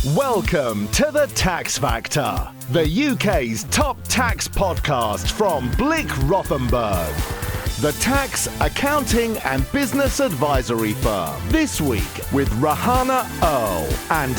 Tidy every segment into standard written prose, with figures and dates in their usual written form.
Welcome to The Tax Factor, the UK's top tax podcast from Blick Rothenberg, the tax, accounting and business advisory firm. This week with Rehana, Earle and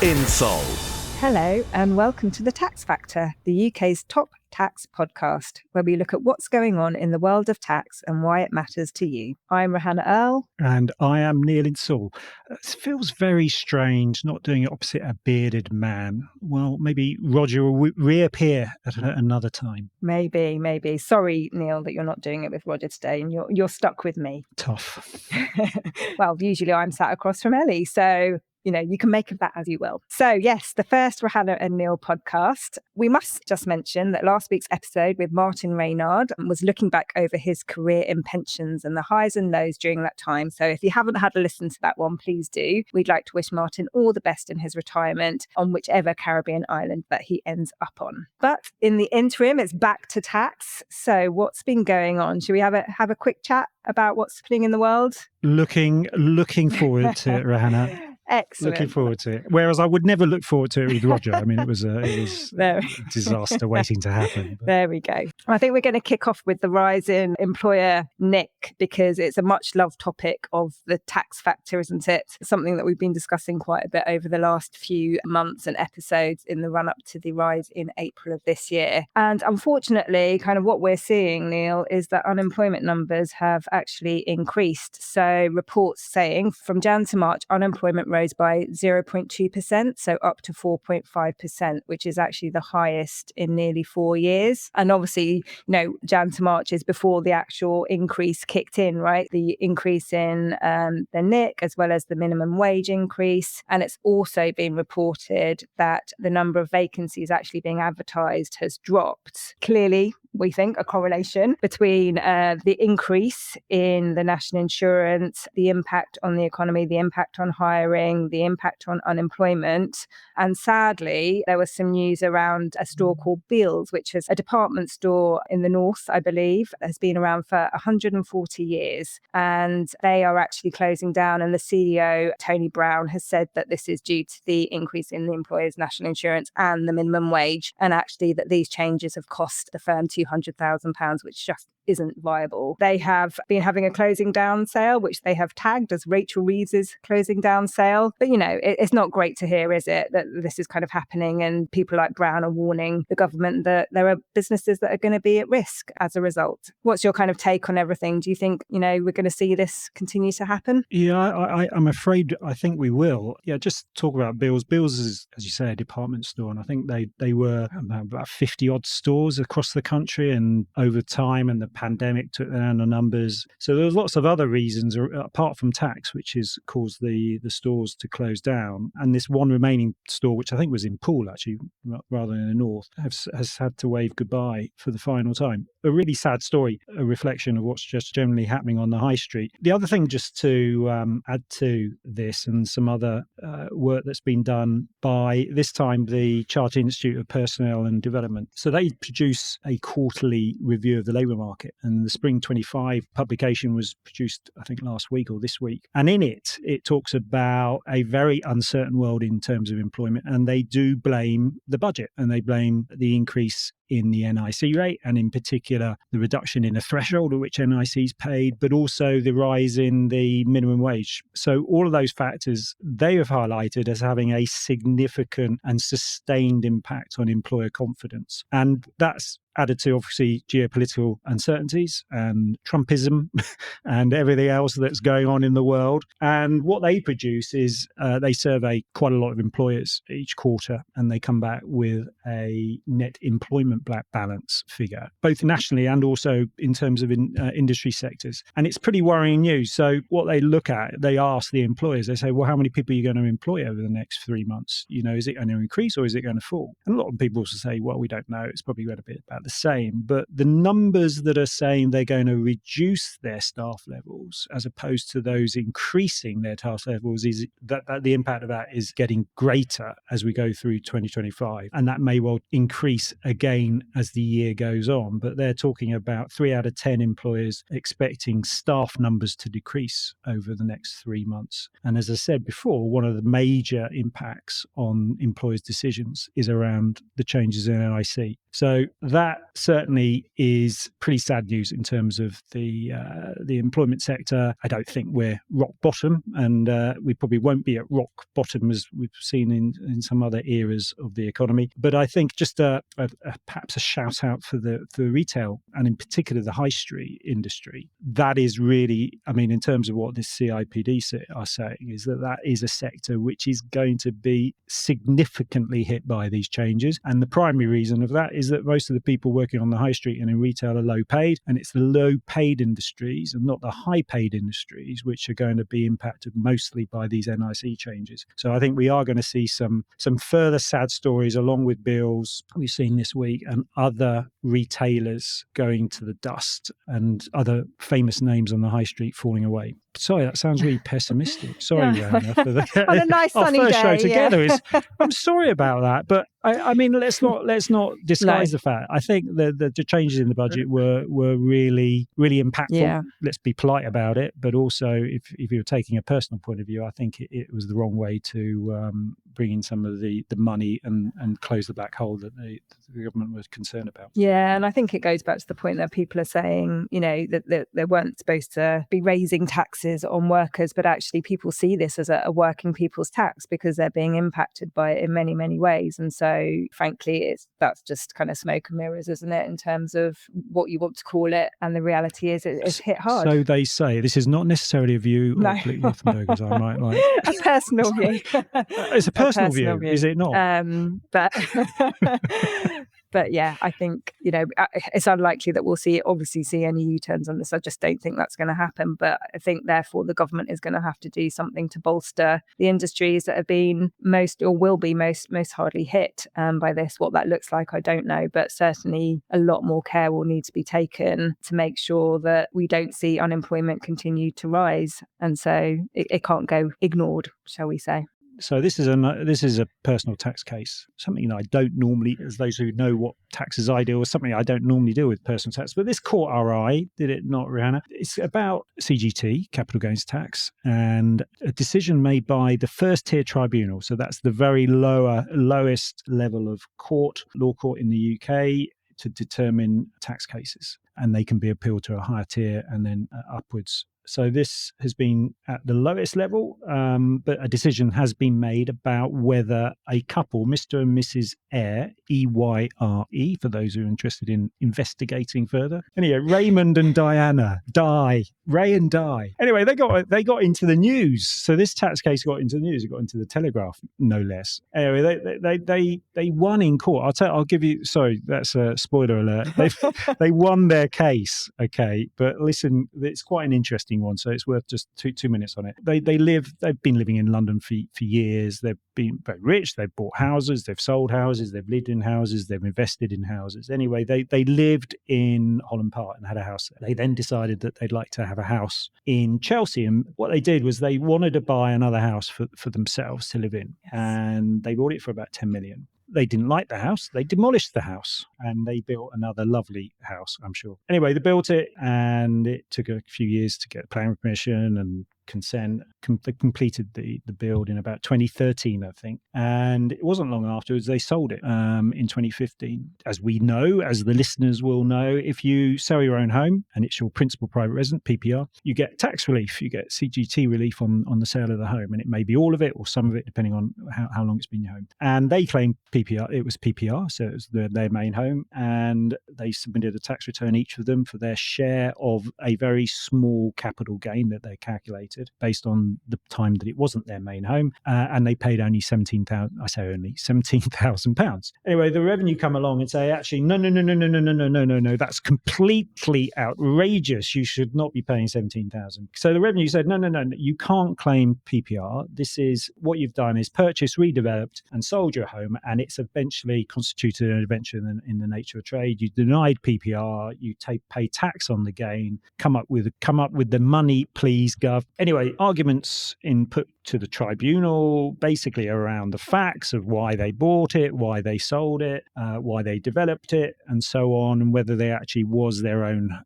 Insull. Hello and welcome to The Tax Factor, the UK's top tax podcast, where we look at what's going on in the world of tax and why it matters to you. I'm Rehana Earle. And I am Insull. It feels very strange not doing it opposite a bearded man. Well, maybe Roger will reappear at another time. Maybe. Sorry, Neil, that you're not doing it with Roger today and you're stuck with me. Tough. Well, usually I'm sat across from Ellie, so you can make of that as you will. So yes, the first Rehana and Neil podcast. We must just mention that last week's episode with Martin Reynard was looking back over his career in pensions and the highs and lows during that time. So if you haven't had a listen to that one, please do. We'd like to wish Martin all the best in his retirement on whichever Caribbean island that he ends up on. But in the interim, it's back to tax. So what's been going on? Should we have a quick chat about what's happening in the world? Looking forward to it, Rehana. Excellent. Looking forward to it. Whereas I would never look forward to it with Roger. I mean, it was a disaster waiting to happen. But. There we go. I think we're going to kick off with the rise in employer NIC because it's a much loved topic of the tax factor, isn't it? Something that we've been discussing quite a bit over the last few months and episodes in the run up to the rise in April of this year. And unfortunately, kind of what we're seeing, Neil, is that unemployment numbers have actually increased. So reports saying from Jan to March, unemployment rose by 0.2%, so up to 4.5%, which is actually the highest in nearly 4 years. And obviously, Jan to March is before the actual increase kicked in, right? The increase in the NIC as well as the minimum wage increase. And it's also been reported that the number of vacancies actually being advertised has dropped. Clearly, we think a correlation between the increase in the national insurance, the impact on the economy, the impact on hiring, the impact on unemployment. And sadly, there was some news around a store called Beales, which is a department store in the north, I believe, has been around for 140 years. And they are actually closing down. And the CEO, Tony Brown, has said that this is due to the increase in the employer's national insurance and the minimum wage. And actually that these changes have cost the firm £200,000, which just isn't viable. They have been having a closing down sale, which they have tagged as Rachel Reeves's closing down sale. But, it's not great to hear, is it, that this is kind of happening and people like Brown are warning the government that there are businesses that are going to be at risk as a result. What's your kind of take on everything? Do you think, we're going to see this continue to happen? Yeah, I'm afraid I think we will. Yeah, just talk about Beales. Beales is, as you say, a department store. And I think they were about 50 odd stores across the country. And over time and the pandemic took down the numbers. So there was lots of other reasons apart from tax, which has caused the stores to close down. And this one remaining store, which I think was in Poole actually, rather than in the north, has had to wave goodbye for the final time. A really sad story, a reflection of what's just generally happening on the high street. The other thing, just to add to this and some other work that's been done by, this time, the Chartered Institute of Personnel and Development. So they produce a quarterly review of the labour market. And the Spring 25 publication was produced, I think, last week or this week. And in it talks about a very uncertain world in terms of employment. And they do blame the budget and they blame the increase in the NIC rate, and in particular, the reduction in the threshold at which NIC is paid, but also the rise in the minimum wage. So all of those factors they have highlighted as having a significant and sustained impact on employer confidence. And that's added to, obviously, geopolitical uncertainties and Trumpism and everything else that's going on in the world. And what they produce is they survey quite a lot of employers each quarter, and they come back with a net employment balance figure, both nationally and also in terms of industry sectors. And it's pretty worrying news. So what they look at, they ask the employers, they say, well, how many people are you going to employ over the next 3 months? Is it going to increase or is it going to fall? And a lot of people will say, well, we don't know. It's probably going to be about the same. But the numbers that are saying they're going to reduce their staff levels as opposed to those increasing their task levels is that the impact of that is getting greater as we go through 2025. And that may well increase again as the year goes on. But they're talking about 3 out of 10 employers expecting staff numbers to decrease over the next 3 months. And as I said before, one of the major impacts on employers' decisions is around the changes in NIC. So that certainly is pretty sad news in terms of the employment sector. I don't think we're rock bottom, and we probably won't be at rock bottom as we've seen in some other eras of the economy. But I think just perhaps a shout out for the retail, and in particular the high street industry. That is really, I mean, in terms of what the CIPD are saying, is that is a sector which is going to be significantly hit by these changes. And the primary reason of that is that most of the people working on the high street and in retail are low paid, and it's the low paid industries and not the high paid industries which are going to be impacted mostly by these NIC changes. So I think we are going to see some further sad stories along with Beales we've seen this week, and other retailers going to the dust, and other famous names on the high street falling away. Sorry, that sounds really pessimistic. Sorry, Rehana, for on a nice sunny our first day, show together. I'm sorry about that, but I mean, let's not disguise the fact. I think the changes in the budget were really, really impactful. Yeah. Let's be polite about it, but also if you're taking a personal point of view, I think it was the wrong way to bring in some of the money and close the black hole that the government was concerned about. Yeah, and I think it goes back to the point that people are saying, that they weren't supposed to be raising taxes on workers, but actually people see this as a working people's tax because they're being impacted by it in many, many ways. And so, frankly, that's just kind of smoke and mirrors, isn't it, in terms of what you want to call it? And the reality is it's hit hard. So they say. This is not necessarily a view of Blick Rothenberg, as I might like. A personal view. It's a personal view, is it not? But yeah, I think, it's unlikely that we'll obviously see any U-turns on this. I just don't think that's going to happen. But I think, therefore, the government is going to have to do something to bolster the industries that have been most or will be most hardly hit by this. What that looks like, I don't know. But certainly a lot more care will need to be taken to make sure that we don't see unemployment continue to rise. And so it can't go ignored, shall we say. So this is a personal tax case, something that I don't normally, as those who know what taxes I deal with, something I don't normally deal with personal tax. But this caught our eye, did it not, Rehana? It's about CGT, capital gains tax, and a decision made by the first tier tribunal. So that's the very lowest level of law court in the UK to determine tax cases. And they can be appealed to a higher tier and then upwards. So this has been at the lowest level, but a decision has been made about whether a couple, Mr. and Mrs. Eyre, E-Y-R-E, for those who are interested in investigating further. Anyway, Raymond and Diana, Ray and Di. Anyway, they got into the news. So this tax case got into the news. It got into the Telegraph, no less. Anyway, they won in court. I'll give you. Sorry, that's a spoiler alert. They won their case. Okay, but listen, it's quite an interesting one, so it's worth just two minutes on it. They've been living in London for years. They've been very rich. They've bought houses. They've sold houses. They've lived in houses. They've invested in houses. Anyway, they lived in Holland Park and had a house there. They then decided that they'd like to have a house in Chelsea, and what they did was they wanted to buy another house for themselves to live in, and they bought it for about 10 million. They didn't like the house. They demolished the house and they built another lovely house, I'm sure. Anyway, they built it and it took a few years to get planning permission and consent. They completed the build in about 2013, I think. And it wasn't long afterwards they sold it in 2015. As we know, as the listeners will know, if you sell your own home and it's your principal private residence, PPR, you get tax relief. You get CGT relief on the sale of the home. And it may be all of it or some of it, depending on how long it's been your home. And they claimed PPR. It was PPR, so it was their main home. And they submitted a tax return, each of them, for their share of a very small capital gain that they calculated. calculated based on the time that it wasn't their main home, and they paid only £17,000. Anyway, the revenue come along and say, actually, no, that's completely outrageous. You should not be paying 17,000. So the revenue said, no, you can't claim PPR. This is what you've done is purchased, redeveloped, and sold your home, and it's eventually constituted an adventure in the nature of trade. You denied PPR. You pay tax on the gain. Come up with the money, please, Gov. Anyway, arguments input to the tribunal, basically around the facts of why they bought it, why they sold it, why they developed it, and so on, and whether they actually was their own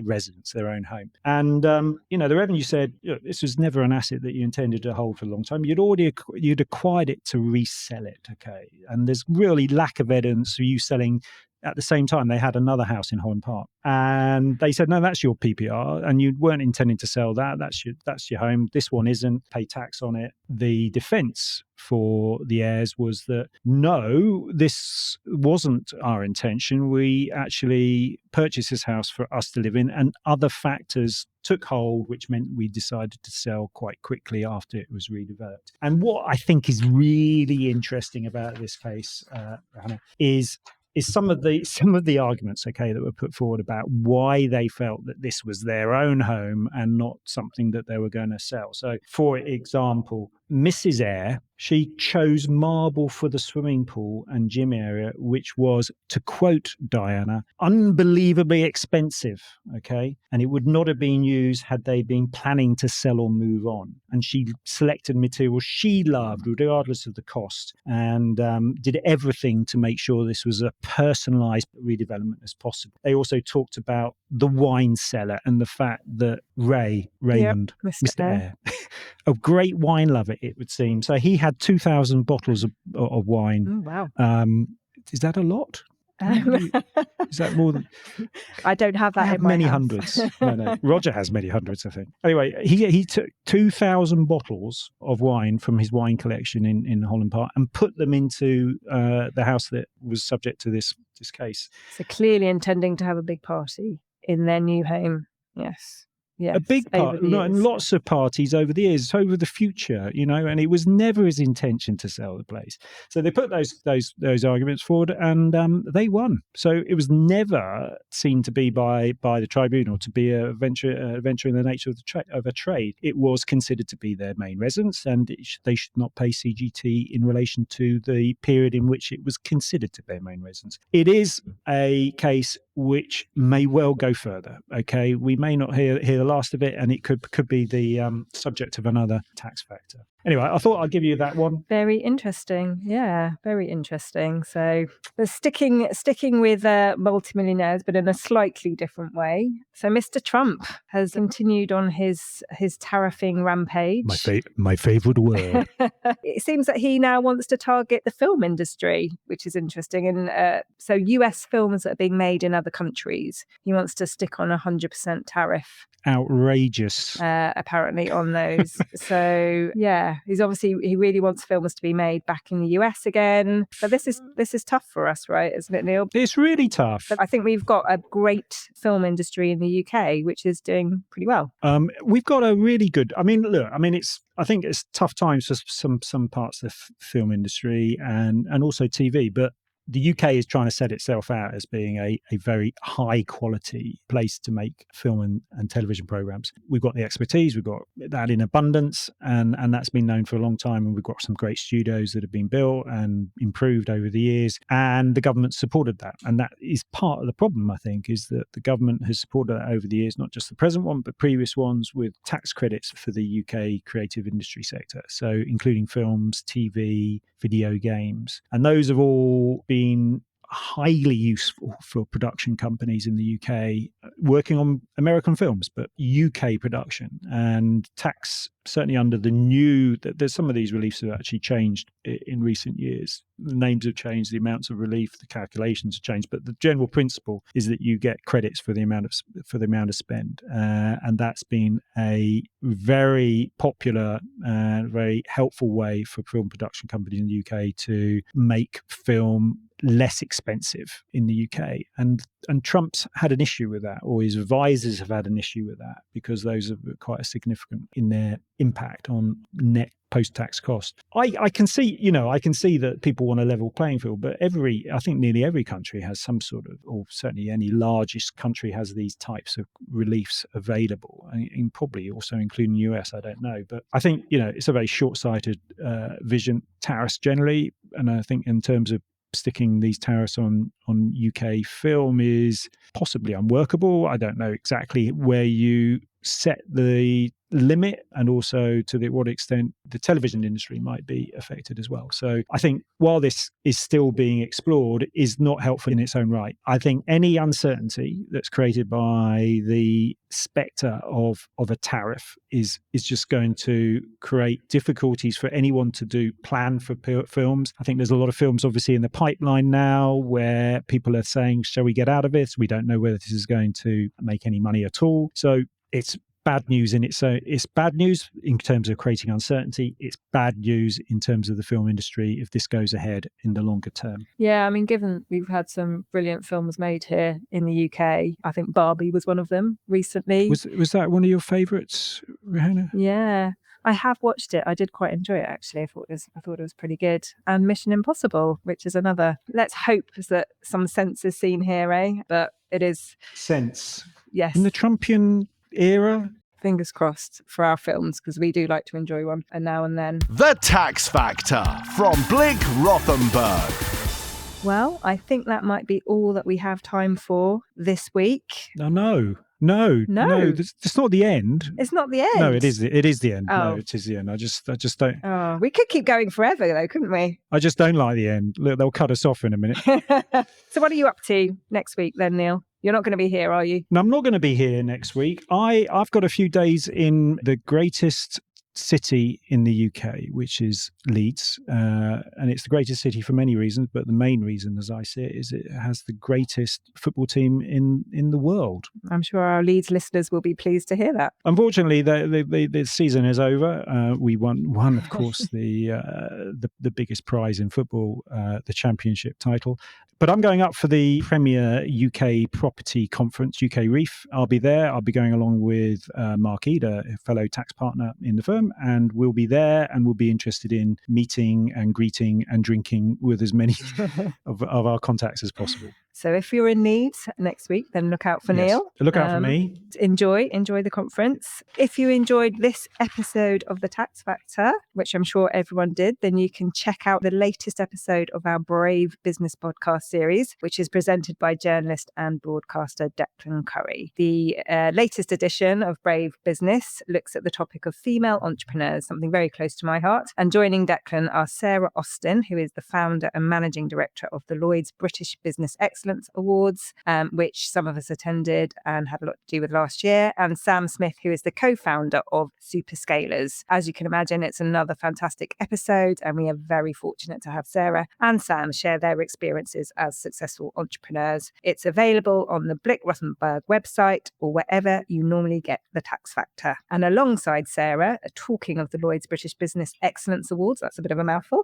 residence, their own home. And the revenue said, this was never an asset that you intended to hold for a long time. You'd acquired it to resell it, okay? And there's really lack of evidence of you selling. At the same time, they had another house in Holland Park, and they said, no, that's your PPR, and you weren't intending to sell that. That's your home. This one isn't. Pay tax on it. The defence for the heirs was that, no, this wasn't our intention. We actually purchased this house for us to live in, and other factors took hold, which meant we decided to sell quite quickly after it was redeveloped. And what I think is really interesting about this case, Rehana, is some of the arguments, okay, that were put forward about why they felt that this was their own home and not something that they were going to sell. So, for example, Mrs. Eyre, she chose marble for the swimming pool and gym area, which was, to quote Diana, unbelievably expensive, okay? And it would not have been used had they been planning to sell or move on. And she selected materials she loved, regardless of the cost, and did everything to make sure this was a personalised redevelopment as possible. They also talked about the wine cellar and the fact that Raymond, yep, Mr. Eyre, a great wine lover, it would seem. So he had 2,000 bottles of wine. Oh, wow. Is that a lot? Is that more than? I don't have that. I have in my many house. hundreds. No. Roger has many hundreds, I think. Anyway, he took 2,000 bottles of wine from his wine collection in Holland Park and put them into the house that was subject to this case. So clearly intending to have a big party in their new home. Yes. Yes, a big part, and lots of parties over the years. It's over the future, and it was never his intention to sell the place. So they put those arguments forward, and they won. So it was never seen to be by the tribunal to be a venture in the nature of a trade. It was considered to be their main residence, and they should not pay CGT in relation to the period in which it was considered to be their main residence. It is a case which may well go further. Okay, we may not hear the last of it, and it could be the subject of another tax factor. Anyway, I thought I'd give you that one. Very interesting. Yeah, very interesting. So we're sticking with multimillionaires, but in a slightly different way. So Mr. Trump has continued on his tariffing rampage. My favorite word. It seems that he now wants to target the film industry, which is interesting. And so US films that are being made in other countries, he wants to stick on 100% tariff. Outrageous. Apparently on those. So yeah, he really wants films to be made back in the US again. But this is tough for us, right? Isn't it, Neil? It's really tough. But I think we've got a great film industry in the UK, which is doing pretty well. We've got a really good. I think it's tough times for some parts of the film industry and also TV, but the UK is trying to set itself out as being a very high quality place to make film and television programs. We've got the expertise, we've got that in abundance, and that's been known for a long time. And we've got some great studios that have been built and improved over the years, and the government supported that. And that is part of the problem, I think, is that the government has supported that over the years, not just the present one, but previous ones, with tax credits for the UK creative industry sector. So including films, TV, video games, and those have all been highly useful for production companies in the UK working on American films, but UK production. And tax, certainly under the new, there's some of these reliefs have actually changed in recent years. The names have changed, the amounts of relief, the calculations have changed, but the general principle is that you get credits for the amount of spend, and that's been a very popular and very helpful way for film production companies in the UK to make film less expensive in the UK. And Trump's had an issue with that, or his advisors have had an issue with that, because those are quite a significant in their impact on net post-tax cost. I can see that people want a level playing field, but I think nearly every country has some sort of, or certainly any largest country has these types of reliefs available, and probably also including the US, I don't know. But I think, it's a very short-sighted vision, tariffs generally, and I think in terms of sticking these tariffs on UK film is possibly unworkable. I don't know exactly where you set the limit, and also to what extent the television industry might be affected as well. So I think while this is still being explored, is not helpful in its own right. I think any uncertainty that's created by the spectre of a tariff is just going to create difficulties for anyone to plan for films. I think there's a lot of films obviously in the pipeline now where people are saying, shall we get out of this? We don't know whether this is going to make any money at all. So it's bad news in it. So it's bad news in terms of creating uncertainty. It's bad news in terms of the film industry if this goes ahead in the longer term. Yeah, I mean, given we've had some brilliant films made here in the UK, I think Barbie was one of them recently. Was that one of your favourites, Rehana? Yeah. I have watched it. I did quite enjoy it, actually. I thought it was pretty good. And Mission Impossible, which is another. Let's hope that some sense is seen here, eh? But it is. Sense. Yes. In the Trumpian era? Fingers crossed for our films, because we do like to enjoy one now and then. The Tax Factor from Blick Rothenberg. Well, I think that might be all that we have time for this week. No. It's not the end. It's not the end. No, it is the end. Oh. No, it is the end. I just don't. Oh, we could keep going forever, though, couldn't we? I just don't like the end. Look, they'll cut us off in a minute. So what are you up to next week then, Neil? You're not going to be here, are you? No, I'm not going to be here next week. I've got a few days in the greatest city in the UK, which is Leeds. And it's the greatest city for many reasons, but the main reason, as I see it, is it has the greatest football team in the world. I'm sure our Leeds listeners will be pleased to hear that. Unfortunately, the season is over. We won, of course, the biggest prize in football, the championship title. But I'm going up for the Premier UK Property Conference, UK REEF. I'll be there. I'll be going along with Mark Eder, a fellow tax partner in the firm, and we'll be there and we'll be interested in meeting and greeting and drinking with as many of our contacts as possible. So if you're in Leeds next week, then look out for Neil. Look out for me. Enjoy the conference. If you enjoyed this episode of The Tax Factor, which I'm sure everyone did, then you can check out the latest episode of our Brave Business podcast series, which is presented by journalist and broadcaster Declan Curry. The latest edition of Brave Business looks at the topic of female entrepreneurs, something very close to my heart. And joining Declan are Sarah Austin, who is the founder and managing director of the Lloyd's British Business Excellence Awards, which some of us attended and had a lot to do with last year, and Sam Smith, who is the co-founder of Superscalers. As you can imagine, it's another fantastic episode, and we are very fortunate to have Sarah and Sam share their experiences as successful entrepreneurs. It's available on the Blick Rothenberg website or wherever you normally get The Tax Factor. And alongside Sarah, talking of the Lloyd's British Business Excellence Awards, that's a bit of a mouthful,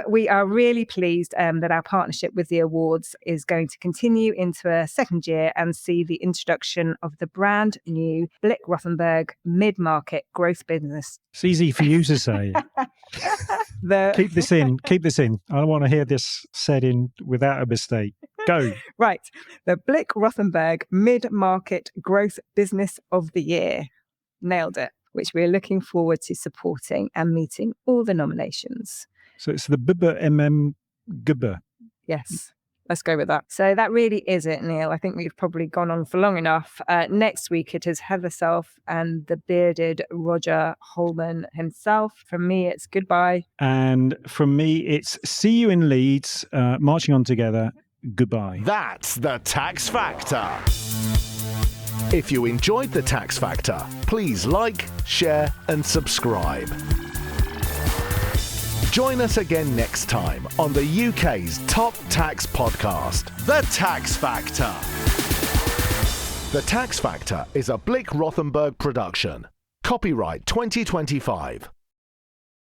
we are really pleased that our partnership with the awards is going to continue into a second year and see the introduction of the brand new Blick Rothenberg mid-market growth business. It's easy for you to say. Keep this in. I don't want to hear this said in without a mistake. Go. Right. The Blick Rothenberg mid-market growth business of the year. Nailed it. Which we're looking forward to supporting and meeting all the nominations. So it's the BBMM GBA. Yes. Let's go with that. So that really is it, Neil. I think we've probably gone on for long enough. Next week, it is Heather Self and the bearded Roger Holman himself. From me, it's goodbye. And from me, it's see you in Leeds, marching on together. Goodbye. That's The Tax Factor. If you enjoyed The Tax Factor, please like, share and subscribe. Join us again next time on the UK's top tax podcast, The Tax Factor. The Tax Factor is a Blick Rothenberg production. Copyright 2025.